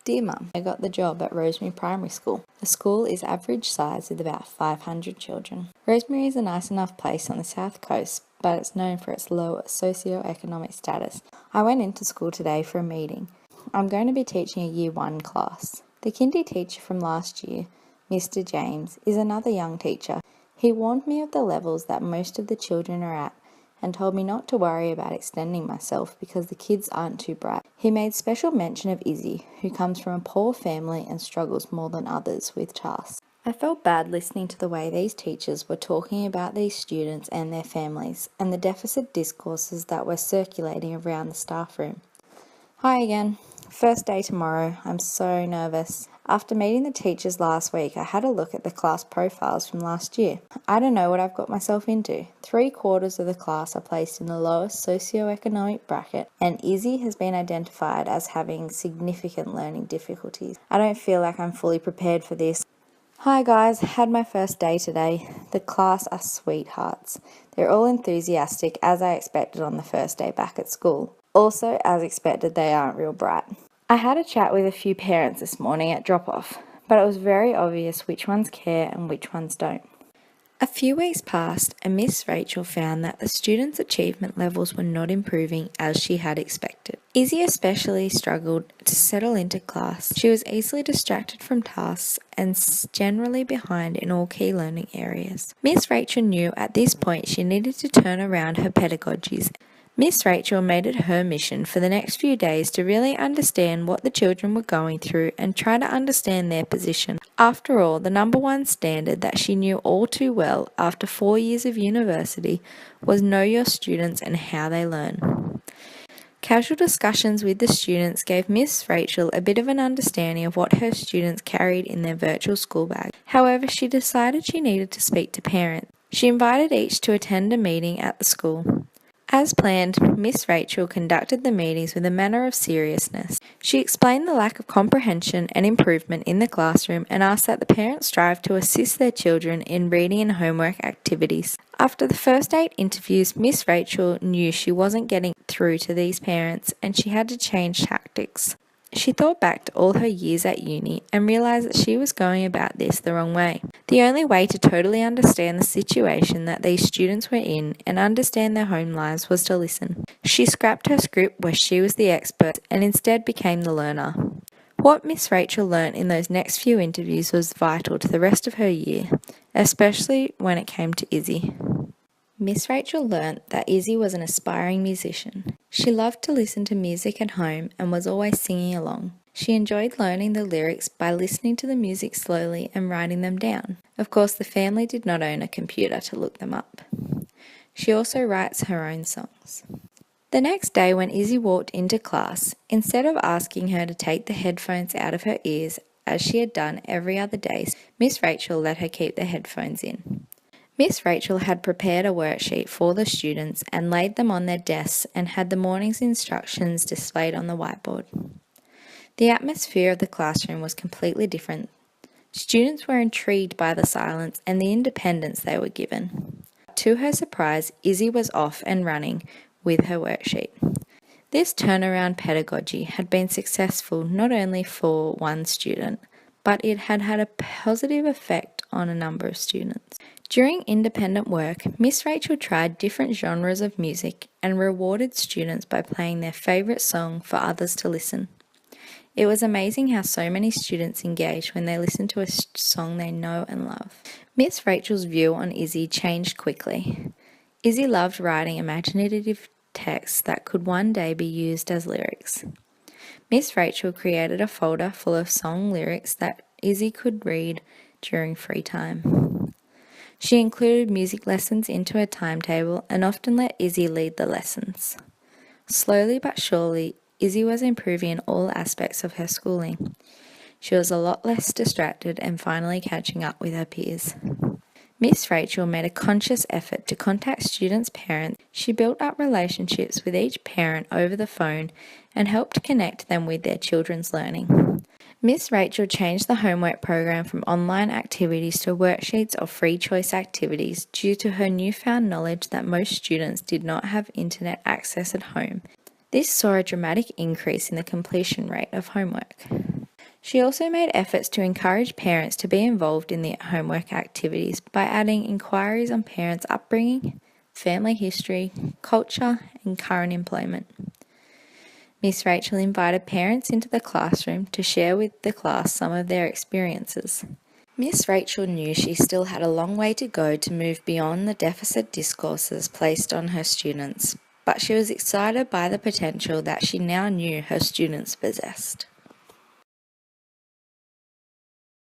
Dear Mum, I got the job at Rosemary Primary School. The school is average size with about 500 children. Rosemary is a nice enough place on the south coast, but it's known for its low socio-economic status. I went into school today for a meeting. I'm going to be teaching a Year 1 class. The kindy teacher from last year, Mr. James, is another young teacher. He warned me of the levels that most of the children are at and told me not to worry about extending myself because the kids aren't too bright. He made special mention of Izzy, who comes from a poor family and struggles more than others with tasks. I felt bad listening to the way these teachers were talking about these students and their families, and the deficit discourses that were circulating around the staff room. Hi again. First day tomorrow. I'm so nervous. After meeting the teachers last week, I had a look at the class profiles from last year. I don't know what I've got myself into. 3/4 of the class are placed in the lowest socio-economic bracket, and Izzy has been identified as having significant learning difficulties. I don't feel like I'm fully prepared for this. Hi guys, had my first day today. The class are sweethearts. They're all enthusiastic as I expected on the first day back at school. Also, as expected, they aren't real bright. I had a chat with a few parents this morning at drop-off, but it was very obvious which ones care and which ones don't. A few weeks passed and Miss Rachel found that the students' achievement levels were not improving as she had expected. Izzy especially struggled to settle into class. She was easily distracted from tasks and generally behind in all key learning areas. Miss Rachel knew at this point she needed to turn around her pedagogies. Miss Rachel made it her mission for the next few days to really understand what the children were going through and try to understand their position. After all, the number one standard that she knew all too well after 4 years of university was know your students and how they learn. Casual discussions with the students gave Miss Rachel a bit of an understanding of what her students carried in their virtual school bag. However, she decided she needed to speak to parents. She invited each to attend a meeting at the school. As planned, Miss Rachel conducted the meetings with a manner of seriousness. She explained the lack of comprehension and improvement in the classroom and asked that the parents strive to assist their children in reading and homework activities. After the first 8 interviews, Miss Rachel knew she wasn't getting through to these parents and she had to change tactics. She thought back to all her years at uni and realised that she was going about this the wrong way. The only way to totally understand the situation that these students were in and understand their home lives was to listen. She scrapped her script where she was the expert and instead became the learner. What Miss Rachel learnt in those next few interviews was vital to the rest of her year, especially when it came to Izzy. Miss Rachel learnt that Izzy was an aspiring musician. She loved to listen to music at home and was always singing along. She enjoyed learning the lyrics by listening to the music slowly and writing them down. Of course, the family did not own a computer to look them up. She also writes her own songs. The next day when Izzy walked into class, instead of asking her to take the headphones out of her ears as she had done every other day, Miss Rachel let her keep the headphones in. Miss Rachel had prepared a worksheet for the students and laid them on their desks and had the morning's instructions displayed on the whiteboard. The atmosphere of the classroom was completely different. Students were intrigued by the silence and the independence they were given. To her surprise, Izzy was off and running with her worksheet. This turnaround pedagogy had been successful not only for one student, but it had had a positive effect on a number of students. During independent work, Miss Rachel tried different genres of music and rewarded students by playing their favourite song for others to listen. It was amazing how so many students engaged when they listened to a song they know and love. Miss Rachel's view on Izzy changed quickly. Izzy loved writing imaginative texts that could one day be used as lyrics. Miss Rachel created a folder full of song lyrics that Izzy could read during free time. She included music lessons into her timetable and often let Izzy lead the lessons. Slowly but surely, Izzy was improving in all aspects of her schooling. She was a lot less distracted and finally catching up with her peers. Miss Rachel made a conscious effort to contact students' parents. She built up relationships with each parent over the phone and helped connect them with their children's learning. Miss Rachel changed the homework program from online activities to worksheets or free choice activities due to her newfound knowledge that most students did not have internet access at home. This saw a dramatic increase in the completion rate of homework. She also made efforts to encourage parents to be involved in the homework activities by adding inquiries on parents' upbringing, family history, culture, and current employment. Miss Rachel invited parents into the classroom to share with the class some of their experiences. Miss Rachel knew she still had a long way to go to move beyond the deficit discourses placed on her students, but she was excited by the potential that she now knew her students possessed.